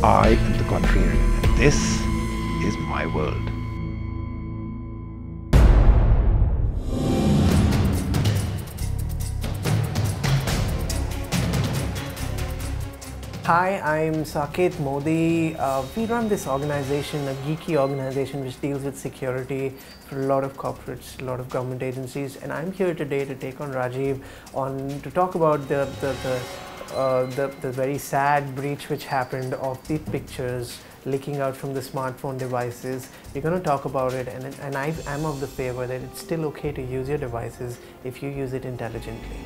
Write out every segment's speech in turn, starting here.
I am the contrarian, and this is my world. Hi, I'm Saket Modi. We run this organization, a geeky organization which deals with security for a lot of corporates, a lot of government agencies, and I'm here today to take on Rajiv to talk about the very sad breach which happened of the pictures leaking out from the smartphone devices. We're going to talk about it, and I'm of the favor that it's still okay to use your devices if you use it intelligently.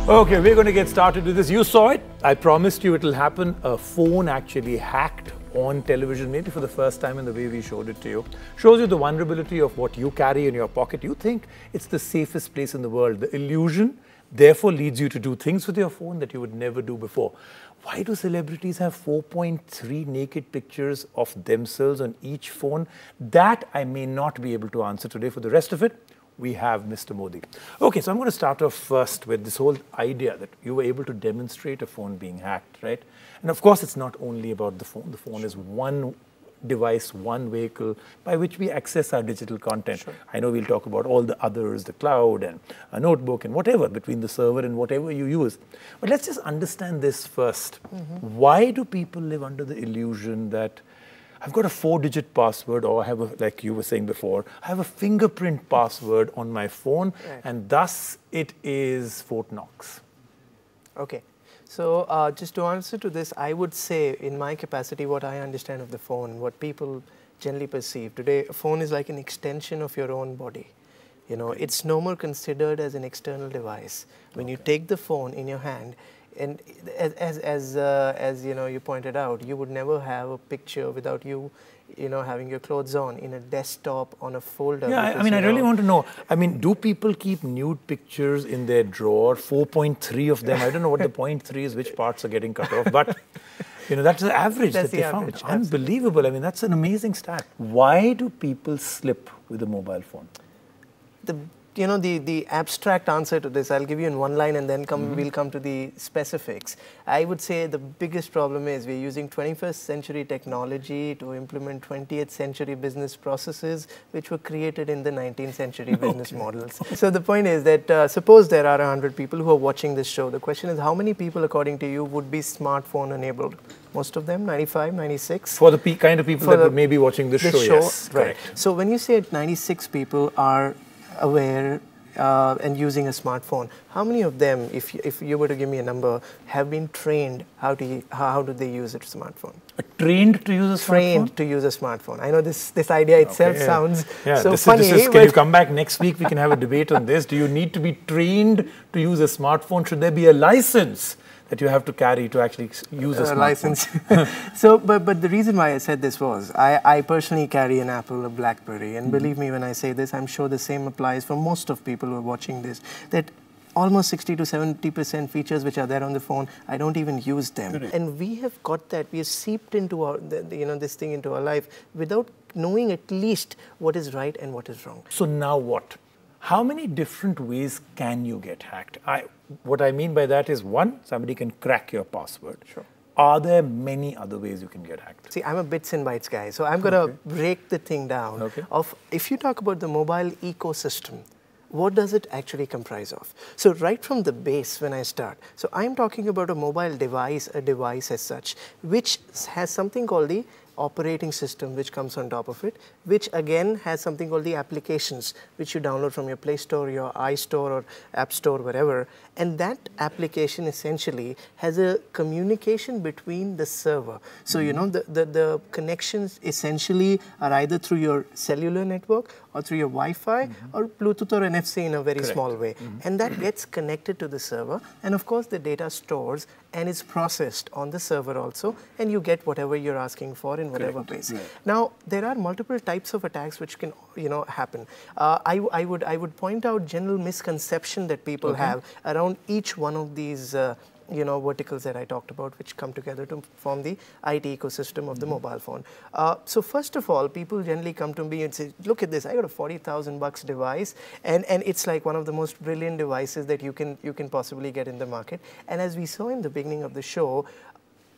Okay, we're going to get started with this. You saw it. I promised you it'll happen. A phone actually hacked on television, maybe for the first time in the way we showed it to you. Shows you the vulnerability of what you carry in your pocket. You think it's the safest place in the world. The illusion, therefore, leads you to do things with your phone that you would never do before. Why do celebrities have 4.3 naked pictures of themselves on each phone? That I may not be able to answer today. For the rest of it, we have Mr. Modi. Okay, so I'm going to start off first with this whole idea that you were able to demonstrate a phone being hacked, right? And of course, it's not only about the phone. The phone is one device, one vehicle by which we access our digital content. Sure. I know we'll talk about all the others, the cloud and a notebook and whatever, between the server and whatever you use. But let's just understand this first. Why do people live under the illusion that I've got a 4-digit password, or I have, like you were saying before, I have a fingerprint password on my phone, right, and thus it is Fort Knox? Okay. So just to answer to this, I would say, in my capacity, what I understand of the phone, what people generally perceive. Today, a phone is like an extension of your own body. You know, it's no more considered as an external device. When you take the phone in your hand, and as you know, you pointed out, you would never have a picture without you having your clothes on in a desktop on a folder. Yeah, I mean, I really want to know. I mean, do people keep nude pictures in their drawer? 4.3 of them. I don't know what the 0.3 is, which parts are getting cut off, but that's the average that they found. Unbelievable. I mean, that's an amazing stat. Why do people slip with a mobile phone? The abstract answer to this, I'll give you in one line, and then we'll come to the specifics. I would say the biggest problem is we're using 21st century technology to implement 20th century business processes which were created in the 19th century business models. So the point is that suppose there are 100 people who are watching this show. The question is, how many people, according to you, would be smartphone enabled? Most of them, 95, 96? For the kind of people that may be watching this show, yes. Right. Correct. So when you say 96 people are aware and using a smartphone, how many of them, if you were to give me a number, have been trained how do they use a smartphone? Trained to use a smartphone? Trained to use a smartphone. I know this idea itself sounds so funny. Can you come back next week? We can have a debate on this. Do you need to be trained to use a smartphone? Should there be a license that you have to carry to actually use a smartphone? License. So, but the reason why I said this was, I personally carry an Apple, a BlackBerry, and believe me when I say this, I'm sure the same applies for most of people who are watching this, that almost 60 to 70% features which are there on the phone, I don't even use them. Correct. And we have got that, we have seeped into this thing into our life without knowing at least what is right and what is wrong. So now what? How many different ways can you get hacked? What I mean by that is, one, somebody can crack your password. Sure. Are there many other ways you can get hacked? See, I'm a bits and bytes guy, so I'm going to break the thing down. If you talk about the mobile ecosystem, what does it actually comprise of? So right from the base when I start, so I'm talking about a mobile device, a device as such, which has something called the operating system which comes on top of it, which again has something called the applications which you download from your Play Store, your iStore or App Store, wherever. And that application essentially has a communication between the server. So, the connections essentially are either through your cellular network or through your Wi-Fi or Bluetooth or NFC in a very small way. And that gets connected to the server. And of course, the data stores and is processed on the server also. And you get whatever you're asking for in whatever place. Now, there are multiple types of attacks which can happen. I would point out general misconception that people have around each one of these verticals that I talked about, which come together to form the IT ecosystem of the mobile phone. So first of all, people generally come to me and say, look at this, I got a $40,000 device, and it's like one of the most brilliant devices that you can possibly get in the market. And as we saw in the beginning of the show,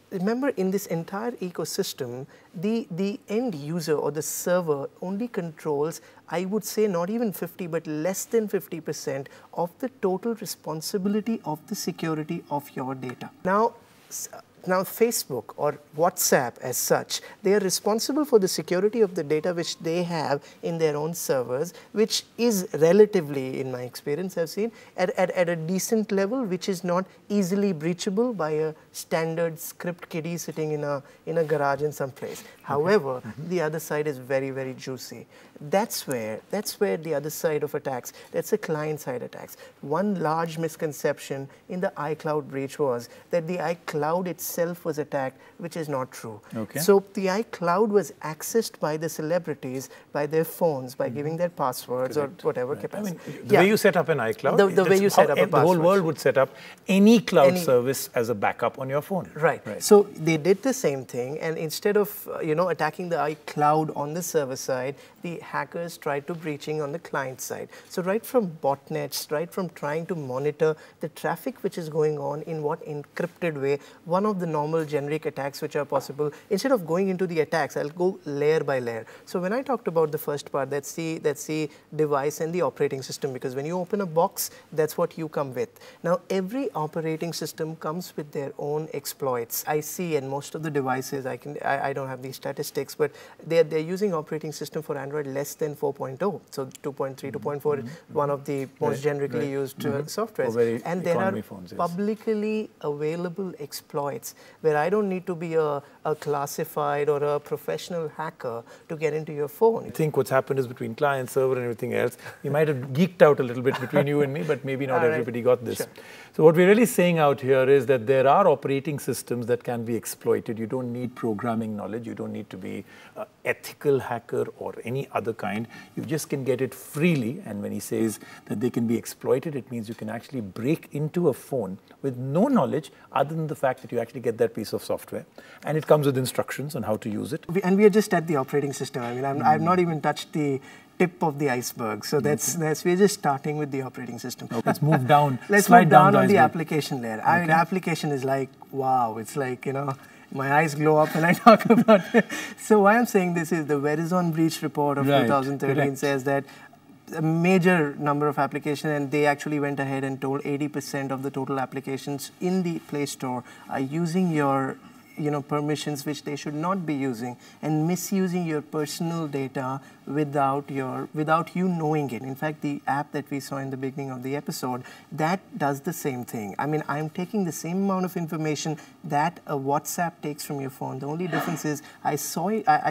remember, in this entire ecosystem, the end user or the server only controls, I would say, not even 50, but less than 50% of the total responsibility of the security of your data. Now, Facebook or WhatsApp as such, they are responsible for the security of the data which they have in their own servers, which is relatively, in my experience, I've seen, at a decent level, which is not easily breachable by a standard script kiddie sitting in a garage in some place. However, the other side is very, very juicy. That's where the other side of attacks, that's a client-side attacks. One large misconception in the iCloud breach was that the iCloud itself was attacked, which is not true. So the iCloud was accessed by the celebrities, by their phones, by giving their passwords or whatever capacity. I mean, the way you set up an iCloud, the way you set up a the whole world would set up any cloud service as a backup on your phone. Right. So they did the same thing, and instead of attacking the iCloud on the server side, the hackers tried to breaching on the client side. So right from botnets, right from trying to monitor the traffic which is going on in what encrypted way, one of the normal generic attacks which are possible, instead of going into the attacks, I'll go layer by layer. So when I talked about the first part, that's the device and the operating system, because when you open a box, that's what you come with. Now, every operating system comes with their own exploits. I see, and most of the devices, I don't have these statistics, but they're using operating system for Android less than 4.0. So 2.3, 2.4, one of the most generically used softwares. And there are publicly available exploits where I don't need to be a classified or a professional hacker to get into your phone. I think what's happened is between client, server, and everything else, you might have geeked out a little bit between you and me, but maybe not everybody got this. Sure. So what we're really saying out here is that there are operating systems that can be exploited. You don't need programming knowledge. You don't need to be an ethical hacker or any other kind. You just can get it freely. And when he says that they can be exploited, it means you can actually break into a phone with no knowledge other than the fact that you actually get that piece of software. And it comes with instructions on how to use it. And we are just at the operating system. I mean, I've not even touched the tip of the iceberg. So we're just starting with the operating system. Let's move down. Let's move down on the application layer. I mean, application is like, wow, it's like, my eyes glow up when I talk about it. So why I'm saying this is the Verizon breach report of 2013 says that a major number of applications, and they actually went ahead and told 80% of the total applications in the Play Store are using your permissions which they should not be using, and misusing your personal data without you knowing it. In fact, the app that we saw in the beginning of the episode, that does the same thing. I mean, I'm taking the same amount of information that a WhatsApp takes from your phone. The only difference is I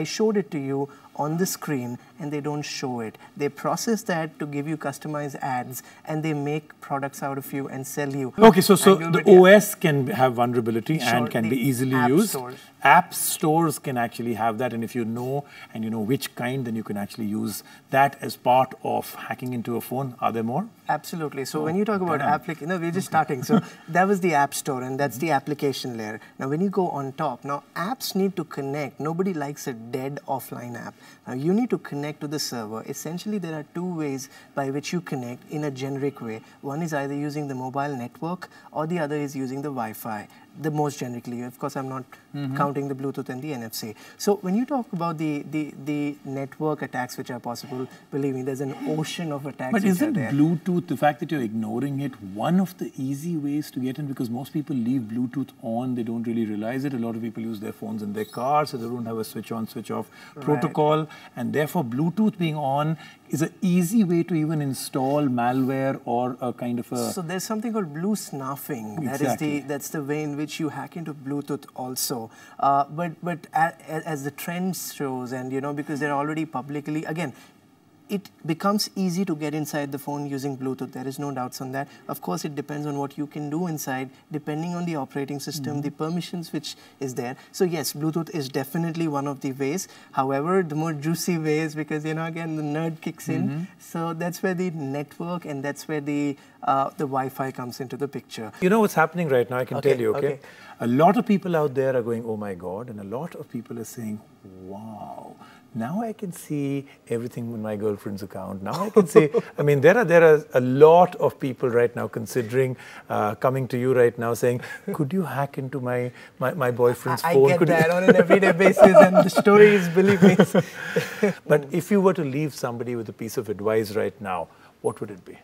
showed it to you on the screen, and they don't show it. They process that to give you customized ads, and they make products out of you and sell you. Okay, so the OS can have vulnerability and can be easily used. App stores can actually have that, and if you know which kind, then you can actually use that as part of hacking into a phone. Are there more? Absolutely. So when you talk about application, we're just starting. So that was the App Store, and that's the application layer. Now when you go on top, now apps need to connect. Nobody likes a dead offline app. Now you need to connect to the server. Essentially, there are two ways by which you connect in a generic way. One is either using the mobile network, or the other is using the Wi-Fi. The most generically, of course, I'm not counting the Bluetooth and the NFC. So when you talk about the network attacks which are possible, believe me, there's an ocean of attacks. But isn't Bluetooth, the fact that you're ignoring it, one of the easy ways to get in? Because most people leave Bluetooth on, they don't really realize it. A lot of people use their phones in their cars, so they don't have a switch on, switch off protocol. And therefore, Bluetooth being on is an easy way to even install malware or a kind of a... So there's something called blue snuffing. Exactly. That's the way in which you hack into Bluetooth also. But as the trend shows, and because they're already publicly, again, it becomes easy to get inside the phone using Bluetooth. There is no doubts on that. Of course, it depends on what you can do inside, depending on the operating system, the permissions which is there. So yes, Bluetooth is definitely one of the ways. However, the more juicy ways, because again the nerd kicks in. So that's where the network and that's where the Wi-Fi comes into the picture. You know what's happening right now? I can tell you. Okay. A lot of people out there are going, "Oh my God," and a lot of people are saying, "Wow. Now I can see everything in my girlfriend's account. Now I can see." I mean, there are a lot of people right now considering coming to you right now saying, "Could you hack into my boyfriend's phone?" I get that on an everyday basis, and the stories, believe me. But if you were to leave somebody with a piece of advice right now, what would it be?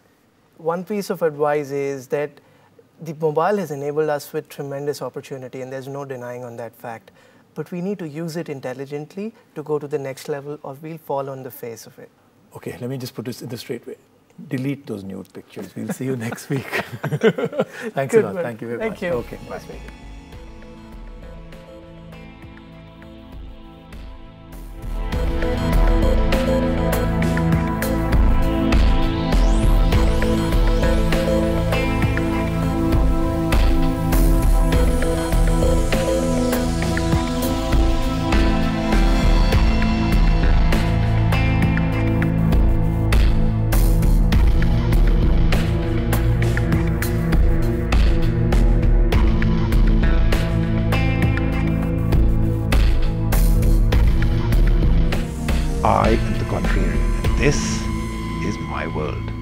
One piece of advice is that the mobile has enabled us with tremendous opportunity, and there's no denying on that fact. But we need to use it intelligently to go to the next level, or we'll fall on the face of it. Okay, let me just put this in the straight way. Delete those nude pictures. We'll see you next week. Thanks a lot. Thank you very much. Thank you. Okay, bye. I am the contrarian, and this is my world.